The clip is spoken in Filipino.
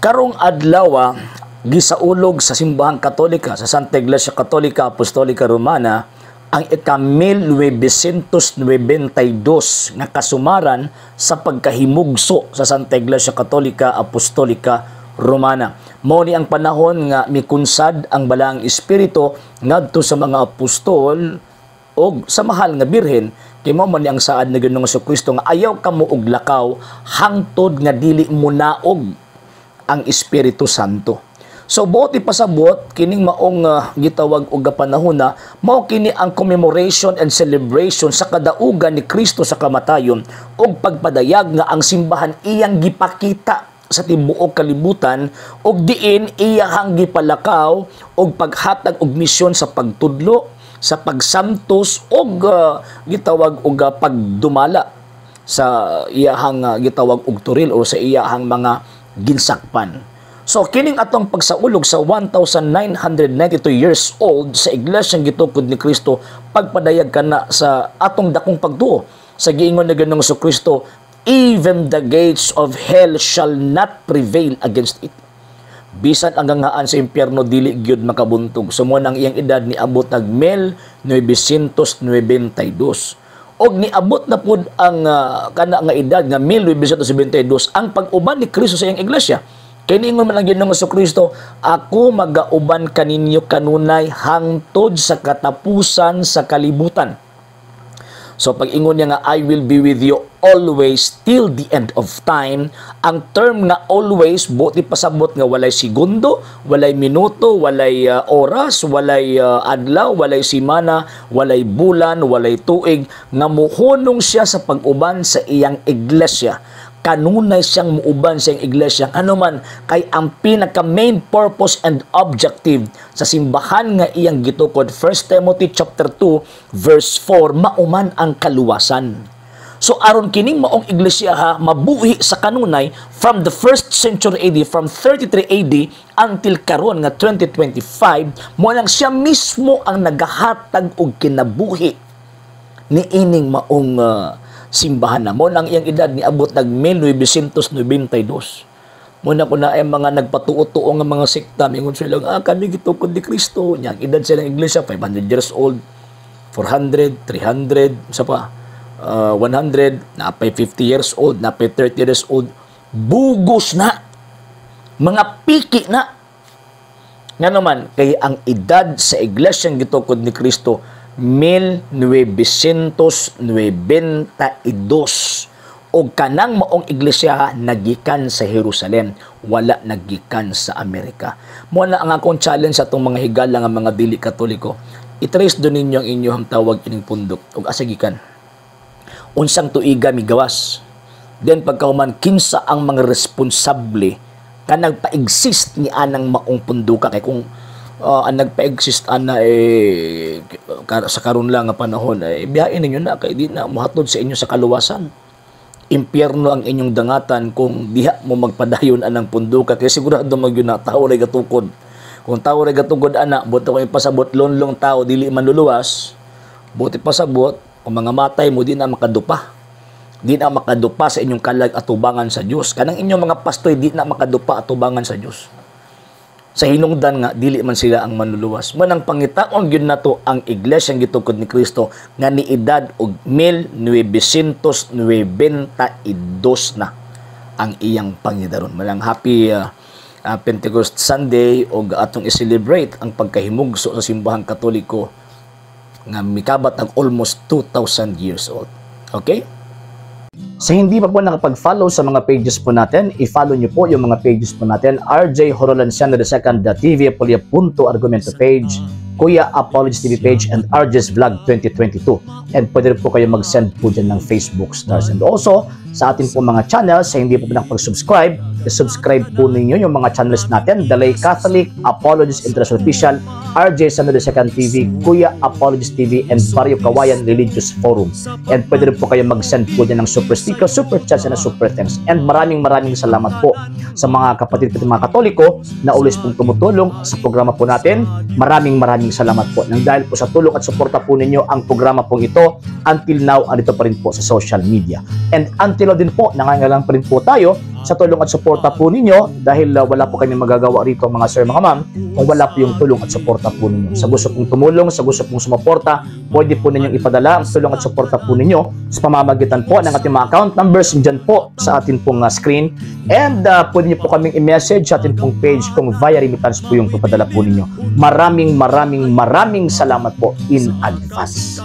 Karong adlaw gisaulog sa simbahang Katolika sa Santa Iglesia Katolika Apostolika Romana ang ika-1992 nga kasumaran sa pagkahimugso sa Santa Iglesia Katolika Apostolika Romana. Mao ni ang panahon nga mikunsad ang balaang espiritu ngadto sa mga apostol o sa mahal nga birhen kay mao man ang saad ni Ginoong Jesucristo nga ayaw kamo og lakaw hangtod nga dili mo naog ang Espiritu Santo. So buot ipasabot kining maong gitawag og panahona mao kini ang commemoration and celebration sa kadaugan ni Kristo sa kamatayon ug pagpadayag nga ang simbahan iyang gipakita sa tibuok kalibutan ug diin iyang gipalakaw og paghatag og misyon sa pagtudlo, sa pagsantos og gitawag og pagdumala sa iyang gitawag og turil o sa iyang mga ginsakpan. So kining atong pagsaulog sa 1992 years old sa iglesyang gitukod ni Kristo pagpadayag kana sa atong dakong pagtuo sa giingon ni Ginoong Jesucristo, even the gates of hell shall not prevail against it. Bisan ang gangaan sa impyerno dili gyud makabuntog. Sumo nang iyang edad ni abot nag 1992. Og niabot na pud ang kana nga edad nga 1972 ang pag-uban ni Kristo sa iyang iglesia. Kay niingon man ang Ginoong Jesucristo, ako magauban kaninyo kanunay hangtod sa katapusan sa kalibutan. So pag-ingon niya nga I will be with you always till the end of time, ang term nga always buot ipasabot nga walay segundo, walay minuto, walay oras, walay adlaw, walay simana, walay bulan, walay tuig nga muhunong siya sa pag-uban sa iyang iglesia. Kanunay siyang muuban sa iyang iglesia ano man kay ang pinaka main purpose and objective sa simbahan nga iyang gitukod 1 Timothy chapter 2 verse 4 mauman ang kaluwasan. So aron kining maong iglesia mabuhi sa kanunay from the 1st century AD, from 33 AD until karon nga 2025 mo lang siya mismo ang nagahatag og kinabuhi ni ining maong simbahan na. Mo nang iyang edad ni abot nag 1992. Mo na ko na ay mga nagpatuo-tuo nga mga sekta mingon sila kami gitukod ni Kristo. Nya edad sila ng iglesia 500 years old, 400, 300 sa pa 100, napay 50 years old, napay 30 years old. Bugos na. Mga piki na. Nga naman kay ang edad sa iglesyang gitukod ni Kristo 1992 o kanang maong iglesia nagikan sa Jerusalem, wala nagikan sa Amerika. Mo na ang akong challenge sa itong mga higala nga mga dili Katoliko, i-trace doon ninyo ang inyong tawag ining pundok ug asagikan unsang tuiga migawas, then pagkauman kinsa ang mga responsable ka nagpa-exist ni anang maong punduka kay kung ang nagpa-exist ana sa karon lang nga panahon biyain ninyo na kay di na mohatod sa inyo sa kaluwasan. Impyerno ang inyong dangatan kung diha mo magpadayon anang punduka kay sigurado magyud na tao ray gatukod. Kung tao ray gatukod ana buto ko ipasabot lonlong tao dili manluluwas, buti pasabot kung mga matay mo di na makadupa. Di na makadupa sa inyong kalag atubangan sa Dios. Kanang inyong mga pastoy di na makadupa atubangan sa Dios. Sa hinungdan nga dili man sila ang manluluwas. Manang pangitaon gyud nato ang iglesyang gitukod ni Kristo nga ni edad og 1992 na ang iyang pangidaron. Malang happy Pentecost Sunday og atong i-celebrate ang pagkahimugso sa simbahang Katoliko nga mikabat ang almost 2,000 years old. Okay? Sa hindi pa po nakapag-follow sa mga pages po natin, i-follow nyo po yung mga pages po natin, RJ Horolanciano II.TV, Argumento page, Kuya Apologies TV page, and RJ's Vlog 2022. And pwede rin po kayo mag-send po dyan ng Facebook stars. And also, sa ating po mga channels, sa hindi po nakapag-subscribe, i-subscribe po ninyo yung mga channels natin, The Lay Catholic, Apologies International Official, RJ Sanado II.TV, Kuya Apologies TV, and Barrio Kawayan Religious Forum. And pwede rin po kayo mag-send po dyan ng super sticker, super chats, and super thanks. And maraming salamat po sa mga kapatid at mga Katoliko na ulis pong tumutulong sa programa po natin. Maraming salamat po. Nang dahil po sa tulong at suporta po ninyo ang programa pong ito, until now, andito pa rin po sa social media. And until now din po, nangangailangan pa rin po tayo sa tulong at suporta suporta po ninyo dahil wala po kami magagawa rito mga sir, mga ma'am, kung wala po yung tulong at suporta po ninyo. Sa gusto pong tumulong, sa gusto pong sumuporta, pwede po ninyong ipadala ang tulong at suporta po ninyo sa pamamagitan po ng ating mga account numbers dyan po sa ating pong screen. And pwede niyo po kaming i-message sa ating pong page kung via remittance po yung papadala po ninyo. Maraming salamat po in advance.